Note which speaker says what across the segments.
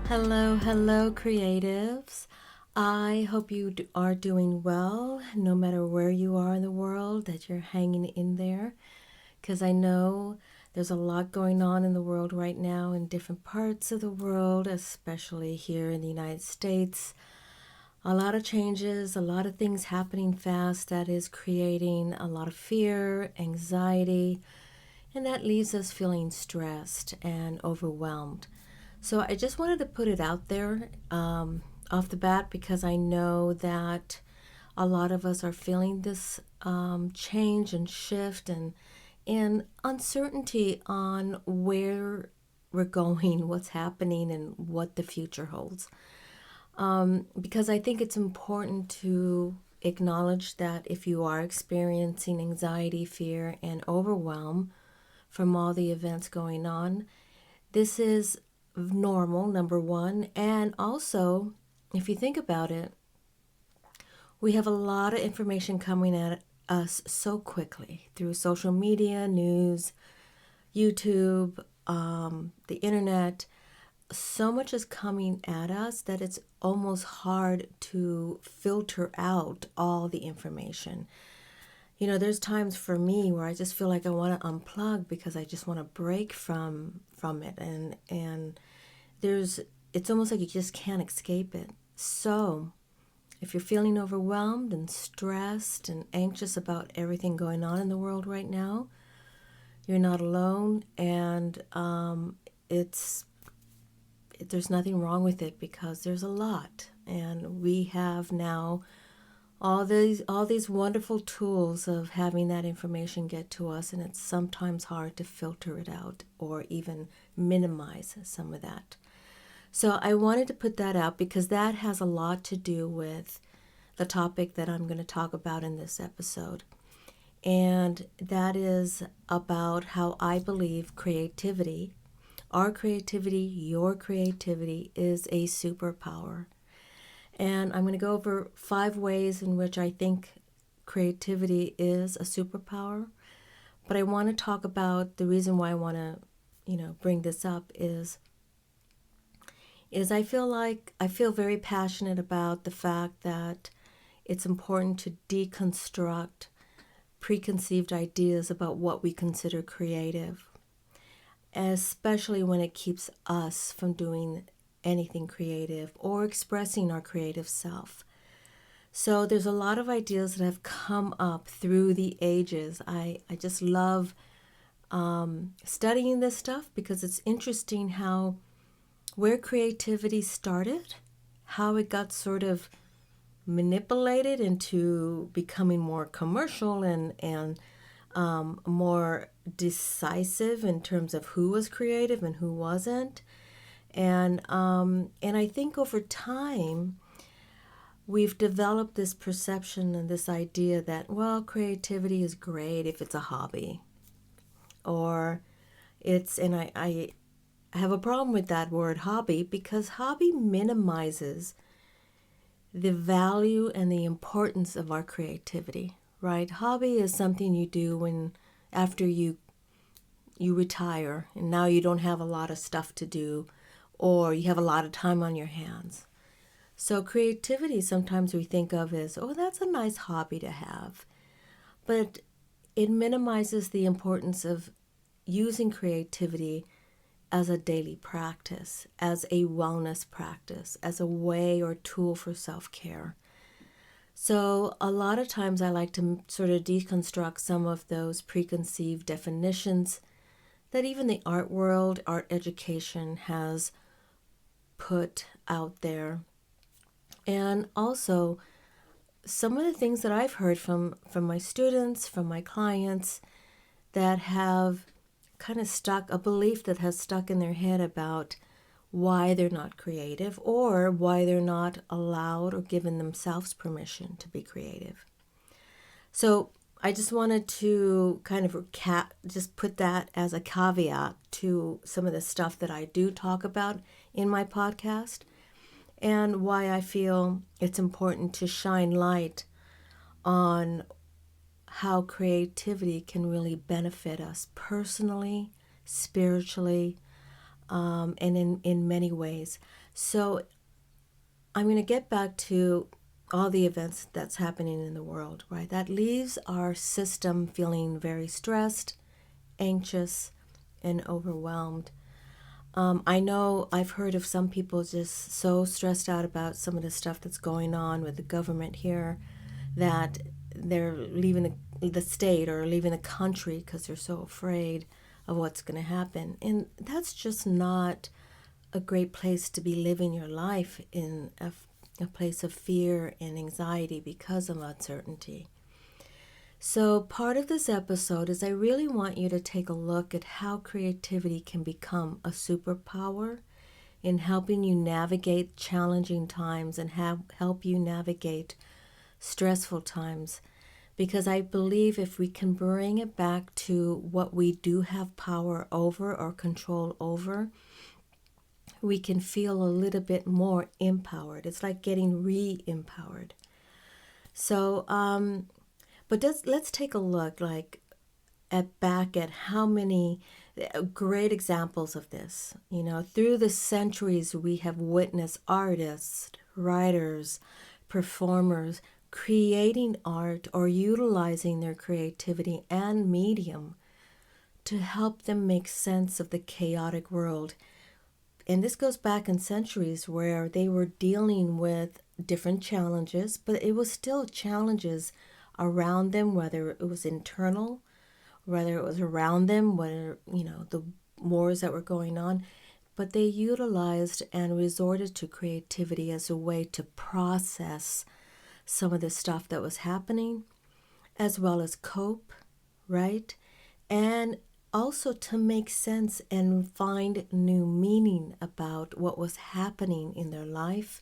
Speaker 1: Hello, hello, creatives. I hope you are doing well, no matter where you are in the world, that you're hanging in there. Because I know there's a lot going on in the world right now in different parts of the world, especially here in the United States. A lot of changes, a lot of things happening fast that is creating a lot of fear, anxiety, and that leaves us feeling stressed and overwhelmed. So I just wanted to put it out there off the bat because I know that a lot of us are feeling this change and shift and uncertainty on where we're going, what's happening, and what the future holds. Because I think it's important to acknowledge that if you are experiencing anxiety, fear, and overwhelm from all the events going on, this is normal, number one. And also, if you think about it, we have a lot of information coming at us so quickly through social media, news, YouTube, the internet. So much is coming at us that it's almost hard to filter out all the information. You know, there's times for me where I just feel like I want to unplug because I just want to break from it, and it's almost like you just can't escape it. So, if you're feeling overwhelmed and stressed and anxious about everything going on in the world right now, you're not alone, and there's nothing wrong with it because there's a lot, and we have now all these wonderful tools of having that information get to us, and it's sometimes hard to filter it out or even minimize some of that. So I wanted to put that out because that has a lot to do with the topic that I'm going to talk about in this episode. And that is about how I believe creativity, our creativity, your creativity, is a superpower. And I'm going to go over 5 ways in which I think creativity is a superpower. But I want to talk about the reason why I want to, bring this up is I feel very passionate about the fact that it's important to deconstruct preconceived ideas about what we consider creative, especially when it keeps us from doing anything creative or expressing our creative self. So there's a lot of ideas that have come up through the ages. I just love studying this stuff because it's interesting how where creativity started, how it got sort of manipulated into becoming more commercial and more decisive in terms of who was creative and who wasn't. And I think over time, we've developed this perception and this idea that, well, creativity is great if it's a hobby. Or I have a problem with that word hobby because hobby minimizes the value and the importance of our creativity, right? Hobby is something you do after you retire and now you don't have a lot of stuff to do, or you have a lot of time on your hands. So creativity sometimes we think of as, oh, that's a nice hobby to have. But it minimizes the importance of using creativity as a daily practice, as a wellness practice, as a way or tool for self-care. So a lot of times I like to sort of deconstruct some of those preconceived definitions that even the art world, art education has put out there. And also some of the things that I've heard from my students, from my clients that have kind of stuck, a belief that has stuck in their head about why they're not creative or why they're not allowed or given themselves permission to be creative. So I just wanted to kind of just put that as a caveat to some of the stuff that I do talk about in my podcast, and why I feel it's important to shine light on how creativity can really benefit us personally, spiritually, and in many ways. So I'm going to get back to all the events that's happening in the world, right? That leaves our system feeling very stressed, anxious, and overwhelmed. I know I've heard of some people just so stressed out about some of the stuff that's going on with the government here that they're leaving the state or leaving the country because they're so afraid of what's going to happen. And that's just not a great place to be living your life, in a place of fear and anxiety because of uncertainty. So, part of this episode is I really want you to take a look at how creativity can become a superpower in helping you navigate challenging times and help you navigate stressful times. Because I believe if we can bring it back to what we do have power over or control over, we can feel a little bit more empowered. It's like getting re-empowered. So, but let's take a look back at how many great examples of this. Through the centuries, we have witnessed artists, writers, performers creating art or utilizing their creativity and medium to help them make sense of the chaotic world. And this goes back in centuries where they were dealing with different challenges, but it was still challenges around them, whether it was internal, whether it was around them, whether, the wars that were going on. But they utilized and resorted to creativity as a way to process some of the stuff that was happening, as well as cope, right? And also to make sense and find new meaning about what was happening in their life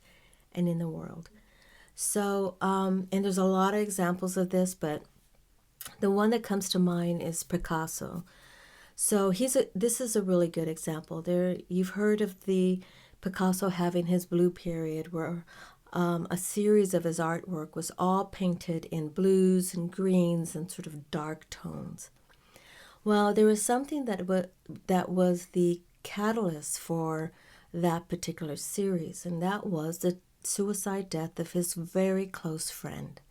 Speaker 1: and in the world. So, and there's a lot of examples of this, but the one that comes to mind is Picasso. So this is a really good example. You've heard of the Picasso having his blue period, where a series of his artwork was all painted in blues and greens and sort of dark tones. Well, there was something that was the catalyst for that particular series, and that was the suicide death of his very close friend,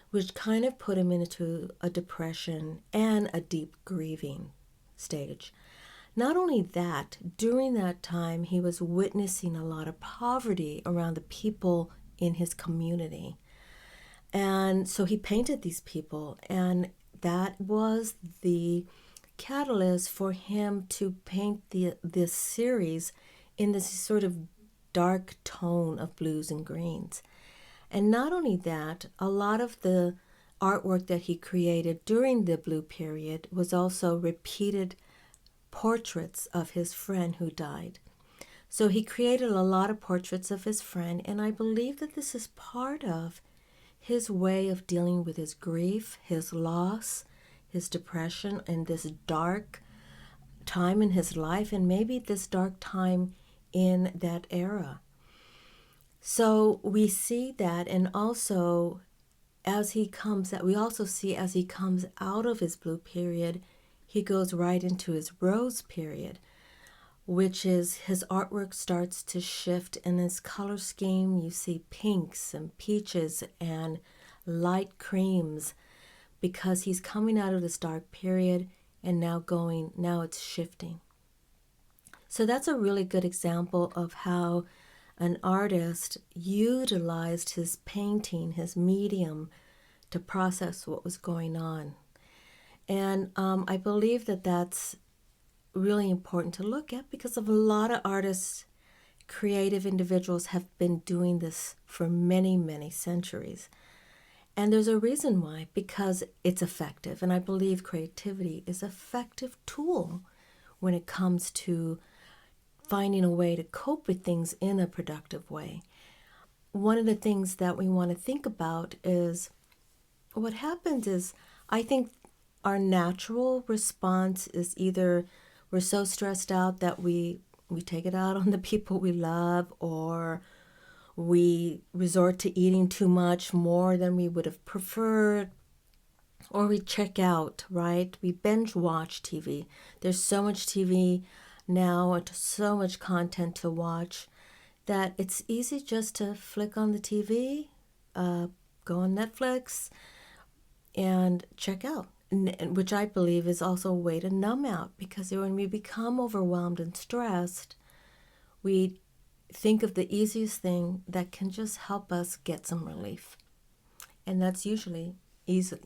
Speaker 1: which kind of put him into a depression and a deep grieving stage. Not only that, during that time, he was witnessing a lot of poverty around the people in his community. And so he painted these people, and that was the catalyst for him to paint this series in this sort of dark tone of blues and greens. And not only that, a lot of the artwork that he created during the blue period was also repeated portraits of his friend who died. So he created a lot of portraits of his friend, and I believe that this is part of his way of dealing with his grief, his loss, his depression, and this dark time in his life, and maybe this dark time in that era. So we see that, and also we also see as he comes out of his blue period, he goes right into his rose period, which is his artwork starts to shift in his color scheme. You see pinks and peaches and light creams because he's coming out of this dark period and now it's shifting. So that's a really good example of how an artist utilized his painting, his medium, to process what was going on. And I believe that that's really important to look at because of a lot of artists, creative individuals have been doing this for many, many centuries. And there's a reason why, because it's effective. And I believe creativity is an effective tool when it comes to finding a way to cope with things in a productive way. One of the things that we want to think about is what happens is, I think our natural response is either we're so stressed out that we take it out on the people we love, or we resort to eating too much, more than we would have preferred, or we check out, right? We binge watch TV. There's so much TV now and so much content to watch. that it's easy just to flick on the TV, go on Netflix, and check out, which I believe is also a way to numb out, because when we become overwhelmed and stressed, we think of the easiest thing that can just help us get some relief. And that's usually easy,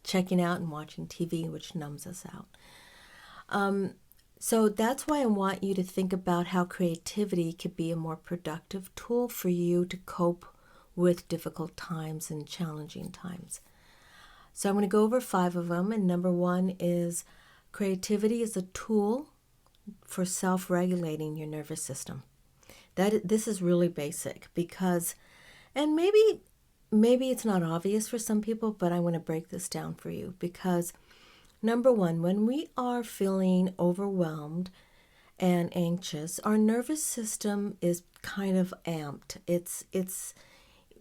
Speaker 1: checking out and watching TV, which numbs us out. So that's why I want you to think about how creativity could be a more productive tool for you to cope with difficult times and challenging times. So I'm going to go over 5 of them. And number 1 is creativity is a tool for self-regulating your nervous system. This is really basic because, and maybe it's not obvious for some people, but I want to break this down for you because number 1, when we are feeling overwhelmed and anxious, our nervous system is kind of amped. It's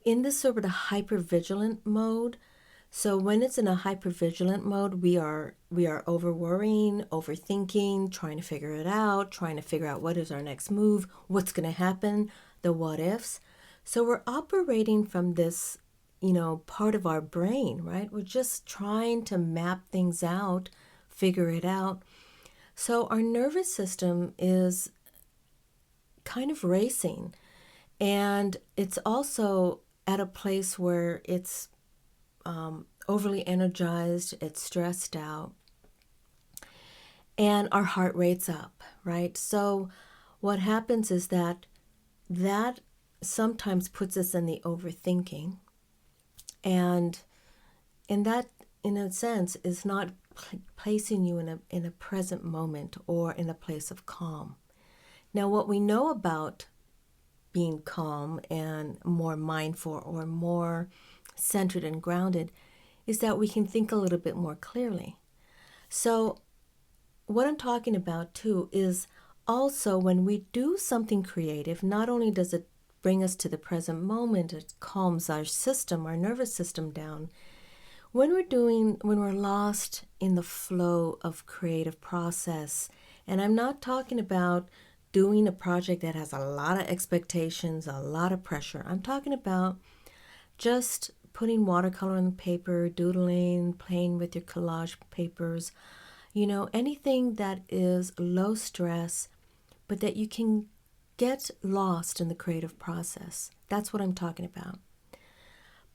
Speaker 1: in this sort of hypervigilant mode. So when it's in a hypervigilant mode, we are over worrying, overthinking, trying to figure it out, trying to figure out what is our next move, what's going to happen, the what ifs. So we're operating from this, part of our brain, right? We're just trying to map things out, figure it out. So our nervous system is kind of racing, and it's also at a place where it's overly energized, it's stressed out, and our heart rate's up, right? So what happens is that sometimes puts us in the overthinking, and that, in a sense, is not placing you in a present moment or in a place of calm. Now, what we know about being calm and more mindful or more centered and grounded is that we can think a little bit more clearly. So what I'm talking about too is also when we do something creative, not only does it bring us to the present moment, it calms our system, our nervous system down. When we're lost in the flow of creative process, and I'm not talking about doing a project that has a lot of expectations, a lot of pressure. I'm talking about just putting watercolor on the paper, doodling, playing with your collage papers, anything that is low stress, but that you can get lost in the creative process. That's what I'm talking about.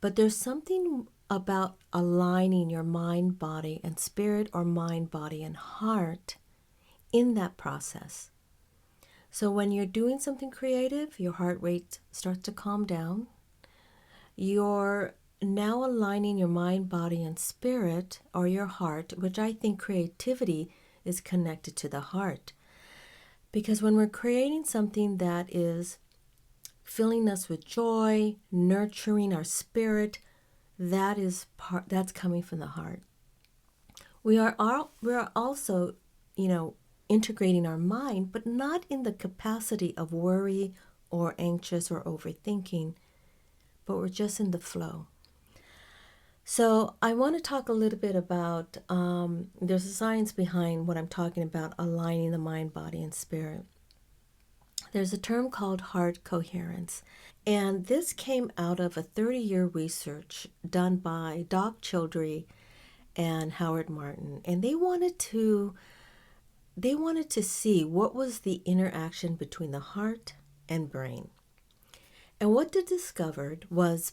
Speaker 1: But there's something about aligning your mind, body, and spirit, or mind, body, and heart in that process. So when you're doing something creative, your heart rate starts to calm down. You're now aligning your mind, body, and spirit, or your heart, which I think creativity is connected to the heart. Because when we're creating something that is filling us with joy, nurturing our spirit, that's coming from the heart. We are also, integrating our mind, but not in the capacity of worry or anxious or overthinking, but we're just in the flow. So I want to talk a little bit about, there's a science behind what I'm talking about, aligning the mind, body, and spirit. There's a term called heart coherence, and this came out of a 30-year research done by Doc Childrey and Howard Martin, and they wanted to see what was the interaction between the heart and brain. And what they discovered was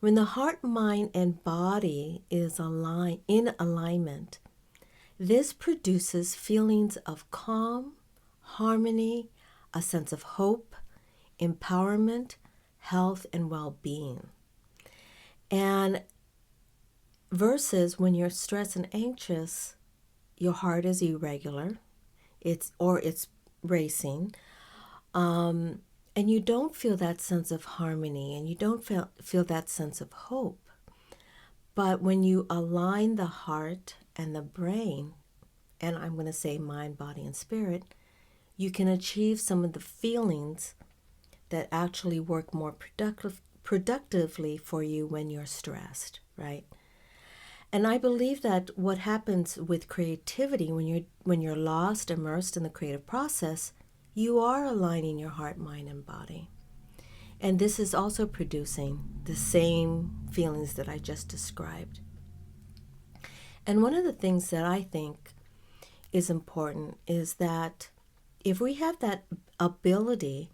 Speaker 1: when the heart, mind, and body is in alignment, this produces feelings of calm, harmony, a sense of hope, empowerment, health, and well-being. And versus when you're stressed and anxious, your heart is irregular, it's racing, and you don't feel that sense of harmony, and you don't feel that sense of hope. But when you align the heart and the brain, and I'm going to say mind, body, and spirit, you can achieve some of the feelings that actually work more productively for you when you're stressed, right? And I believe that what happens with creativity, when you're lost, immersed in the creative process, you are aligning your heart, mind, and body. And this is also producing the same feelings that I just described. And one of the things that I think is important is that if we have that ability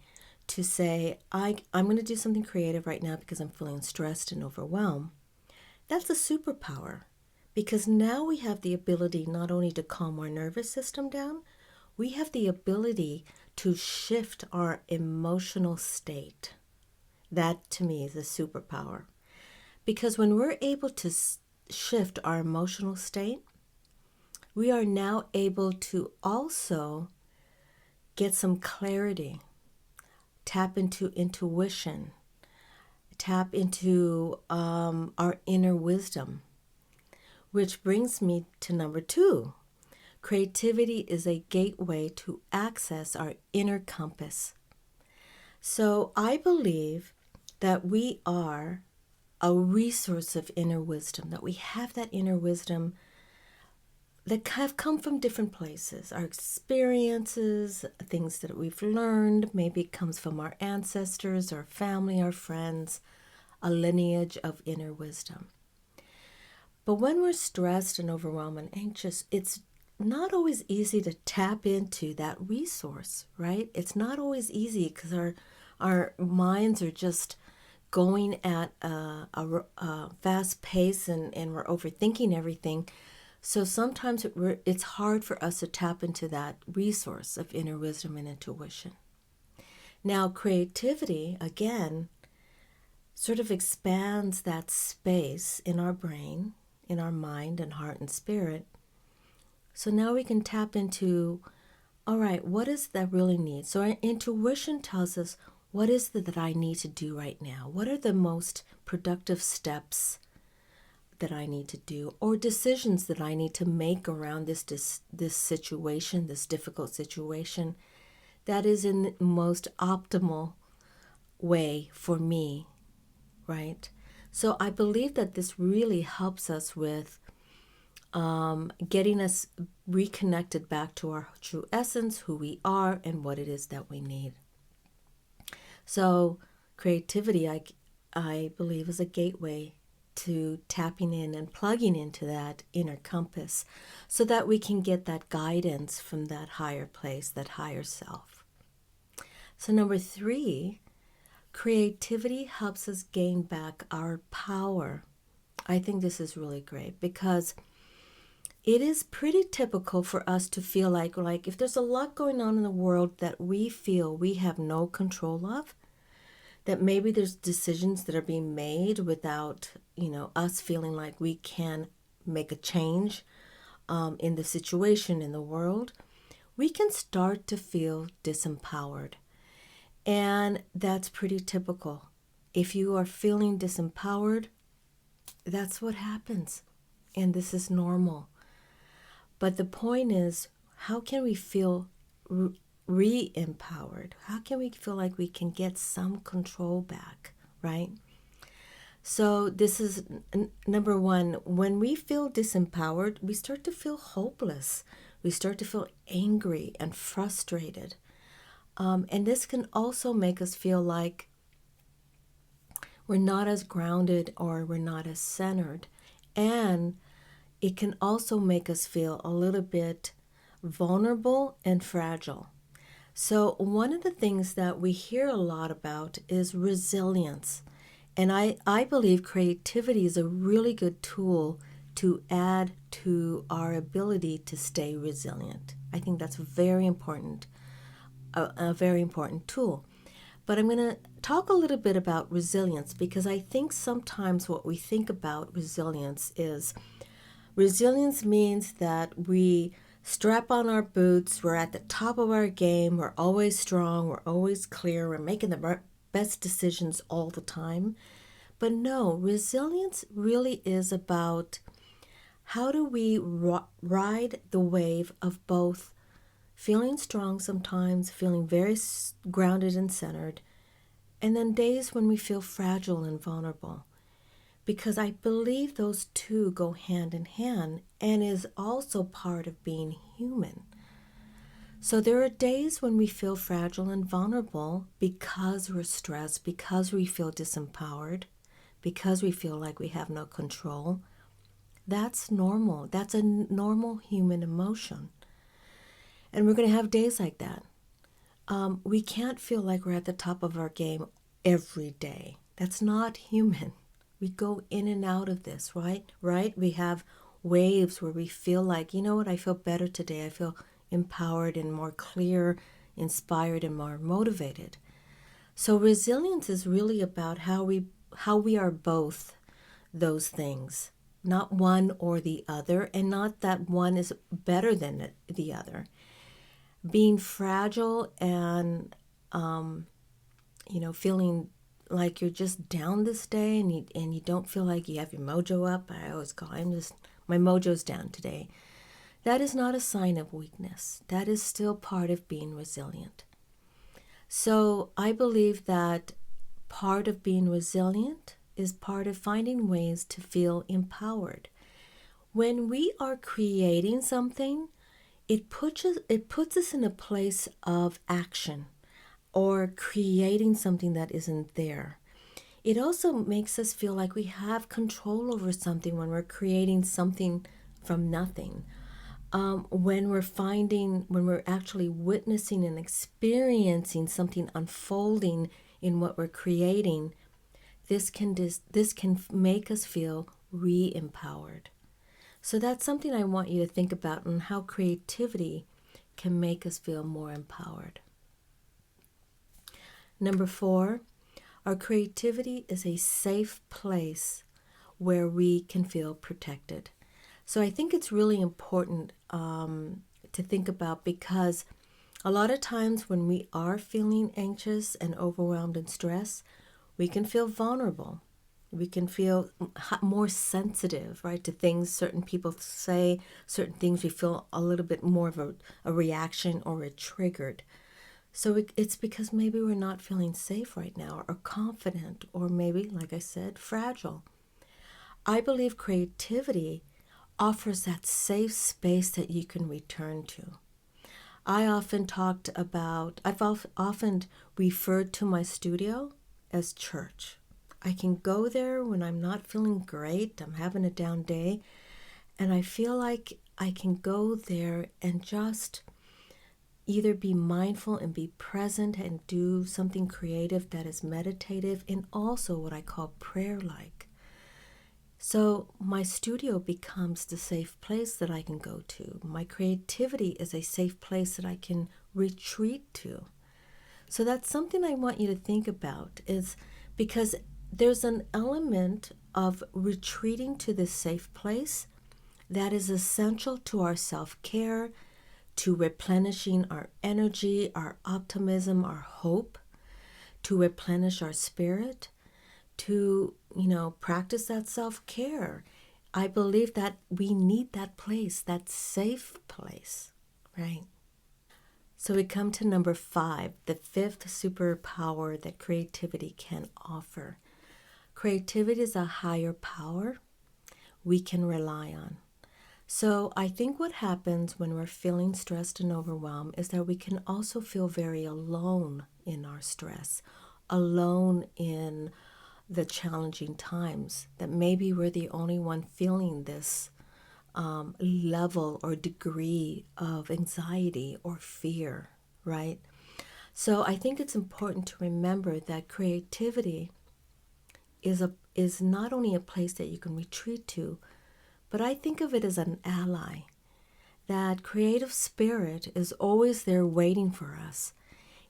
Speaker 1: to say, I'm going to do something creative right now because I'm feeling stressed and overwhelmed, that's a superpower. Because now we have the ability not only to calm our nervous system down, we have the ability to shift our emotional state. That to me is a superpower. Because when we're able to shift our emotional state, we are now able to also get some clarity, tap into intuition, tap into our inner wisdom. Which brings me to number 2. Creativity is a gateway to access our inner compass. So I believe that we are a resource of inner wisdom, that we have that inner wisdom that have come from different places, our experiences, things that we've learned. Maybe it comes from our ancestors, our family, our friends, a lineage of inner wisdom. But when we're stressed and overwhelmed and anxious, it's not always easy to tap into that resource, right? It's not always easy because our minds are just going at a fast pace and we're overthinking everything. So sometimes it's hard for us to tap into that resource of inner wisdom and intuition. Now, creativity, again, sort of expands that space in our brain, in our mind and heart and spirit. So now we can tap into, all right, what is that really need? So our intuition tells us, what is it that I need to do right now? What are the most productive steps that I need to do, or decisions that I need to make around this situation, this difficult situation, that is in the most optimal way for me, right? So I believe that this really helps us with getting us reconnected back to our true essence, who we are, and what it is that we need. So creativity, I believe, is a gateway to tapping in and plugging into that inner compass so that we can get that guidance from that higher place, that higher self. So number 3, creativity helps us gain back our power. I think this is really great because it is pretty typical for us to feel like if there's a lot going on in the world that we feel we have no control of, that maybe there's decisions that are being made without, us feeling like we can make a change in the situation in the world, we can start to feel disempowered. And that's pretty typical. If you are feeling disempowered, that's what happens. And this is normal. But the point is, how can we feel re-empowered? How can we feel like we can get some control back, right? So this is number 1. When we feel disempowered, we start to feel hopeless. We start to feel angry and frustrated. And this can also make us feel like we're not as grounded or we're not as centered. And it can also make us feel a little bit vulnerable and fragile. So one of the things that we hear a lot about is resilience. And I believe creativity is a really good tool to add to our ability to stay resilient. I think that's very important, a very important tool. But I'm going to talk a little bit about resilience because I think sometimes what we think about resilience means that we strap on our boots, we're at the top of our game, we're always strong, we're always clear, we're making the best decisions all the time. But no, resilience really is about how do we ride the wave of both feeling strong sometimes, feeling very grounded and centered, and then days when we feel fragile and vulnerable. Because I believe those two go hand in hand and is also part of being human. So there are days when we feel fragile and vulnerable because we're stressed, because we feel disempowered, because we feel like we have no control. That's normal. That's a normal human emotion. And we're going to have days like that. We can't feel like we're at the top of our game every day. That's not human. We go in and out of this, right? Right? We have waves where we feel like, you know what, I feel better today. I feel empowered and more clear, inspired and more motivated. So resilience is really about how we are both those things, not one or the other, and not that one is better than the other. Being fragile and feeling like you're just down this day and you don't feel like you have your mojo up. I always call my mojo's down today. That is not a sign of weakness. That is still part of being resilient. So I believe that part of being resilient is part of finding ways to feel empowered. When we are creating something, it puts us in a place of action or creating something that isn't there. It also makes us feel like we have control over something when we're creating something from nothing. When we're actually witnessing and experiencing something unfolding in what we're creating, this can make us feel re-empowered. So that's something I want you to think about, and how creativity can make us feel more empowered. Number 4, our creativity is a safe place where we can feel protected. So I think it's really important to think about, because a lot of times when we are feeling anxious and overwhelmed and stressed, we can feel vulnerable. We can feel more sensitive, right, to things certain people say, certain things we feel a little bit more of a reaction or a triggered. So it's because maybe we're not feeling safe right now or confident, or maybe, like I said, fragile. I believe creativity offers that safe space that you can return to. I've often referred to my studio as church. I can go there when I'm not feeling great, I'm having a down day, and I feel like I can go there and just either be mindful and be present and do something creative that is meditative and also what I call prayer-like. So my studio becomes the safe place that I can go to. My creativity is a safe place that I can retreat to. So that's something I want you to think about, is because there's an element of retreating to this safe place that is essential to our self-care, to replenishing our energy, our optimism, our hope, to replenish our spirit, to, practice that self-care. I believe that we need that place, that safe place, right? So we come to number 5, the 5th superpower that creativity can offer. Creativity is a higher power we can rely on. So I think what happens when we're feeling stressed and overwhelmed is that we can also feel very alone in our stress, alone in the challenging times, that maybe we're the only one feeling this level or degree of anxiety or fear, right? So I think it's important to remember that creativity is not only a place that you can retreat to, but I think of it as an ally. That creative spirit is always there waiting for us.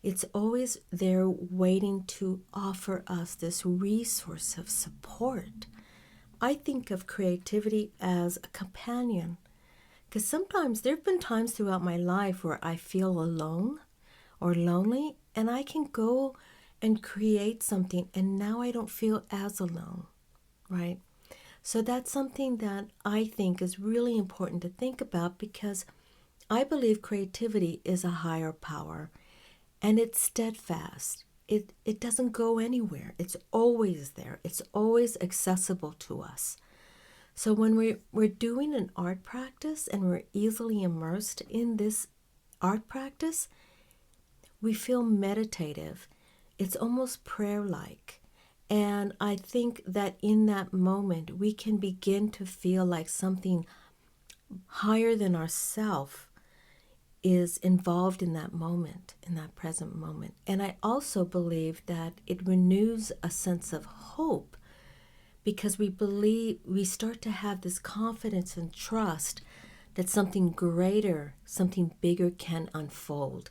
Speaker 1: It's always there waiting to offer us this resource of support. I think of creativity as a companion, because sometimes there have been times throughout my life where I feel alone or lonely, and I can go and create something, and now I don't feel as alone, right? So that's something that I think is really important to think about, because I believe creativity is a higher power, and it's steadfast. It doesn't go anywhere. It's always there. It's always accessible to us. So when we're doing an art practice and we're easily immersed in this art practice, we feel meditative. It's almost prayer-like. And I think that in that moment, we can begin to feel like something higher than ourself is involved in that moment, in that present moment. And I also believe that it renews a sense of hope, because we start to have this confidence and trust that something greater, something bigger can unfold.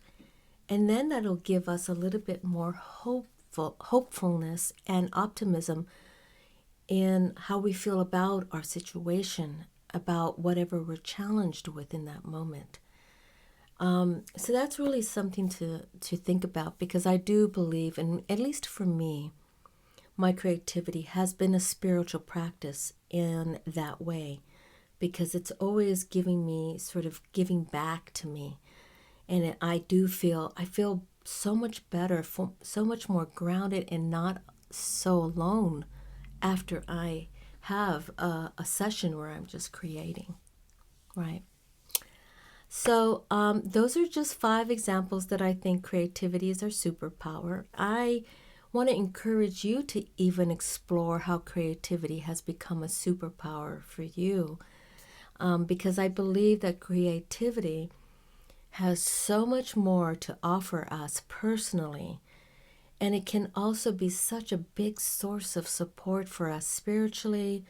Speaker 1: And then that'll give us a little bit more hopefulness and optimism in how we feel about our situation, about whatever we're challenged with in that moment. So that's really something to think about, because I do believe, and at least for me, my creativity has been a spiritual practice in that way, because it's always sort of giving back to me. And I feel so much better, so much more grounded and not so alone after I have a session where I'm just creating, right? So those are just 5 examples that I think creativity is our superpower. I want to encourage you to even explore how creativity has become a superpower for you, because I believe that creativity has so much more to offer us personally, and it can also be such a big source of support for us spiritually,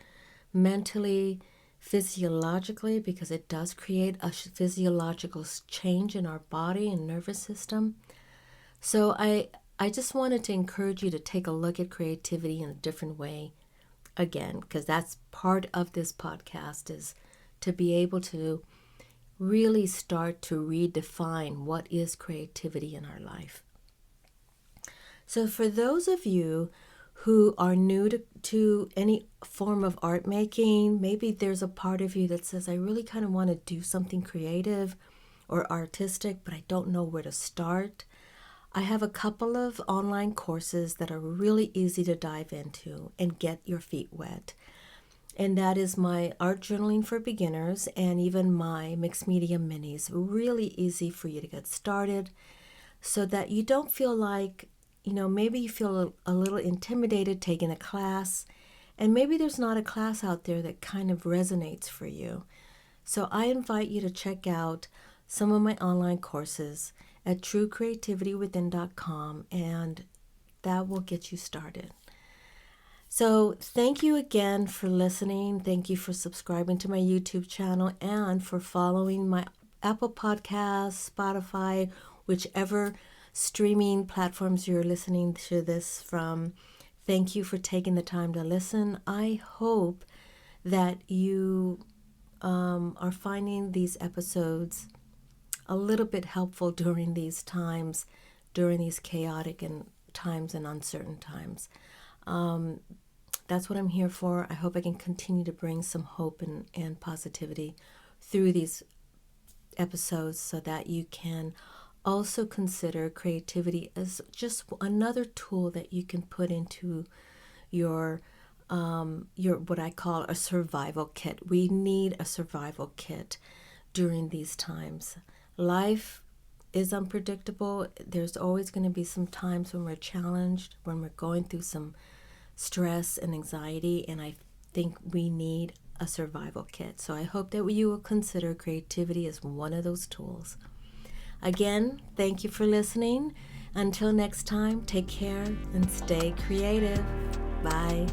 Speaker 1: mentally, physiologically, because it does create a physiological change in our body and nervous system. So I just wanted to encourage you to take a look at creativity in a different way again, because that's part of this podcast, is to be able to really start to redefine what is creativity in our life. So for those of you who are new to any form of art making, maybe there's a part of you that says, I really kind of want to do something creative or artistic, but I don't know where to start. I have a couple of online courses that are really easy to dive into and get your feet wet. And that is my art journaling for beginners and even my mixed media minis. Really easy for you to get started, so that you don't feel like, maybe you feel a little intimidated taking a class, and maybe there's not a class out there that kind of resonates for you. So I invite you to check out some of my online courses at truecreativitywithin.com, and that will get you started. So thank you again for listening. Thank you for subscribing to my YouTube channel and for following my Apple Podcasts, Spotify, whichever streaming platforms you're listening to this from. Thank you for taking the time to listen. I hope that you are finding these episodes a little bit helpful during these times, during these chaotic times and uncertain times. That's what I'm here for. I hope I can continue to bring some hope and positivity through these episodes, so that you can also consider creativity as just another tool that you can put into your what I call a survival kit. We need a survival kit during these times. Life is unpredictable. There's always going to be some times when we're challenged, when we're going through some stress and anxiety, and I think we need a survival kit. So I hope that you will consider creativity as one of those tools. Again, thank you for listening. Until next time, take care and stay creative. Bye.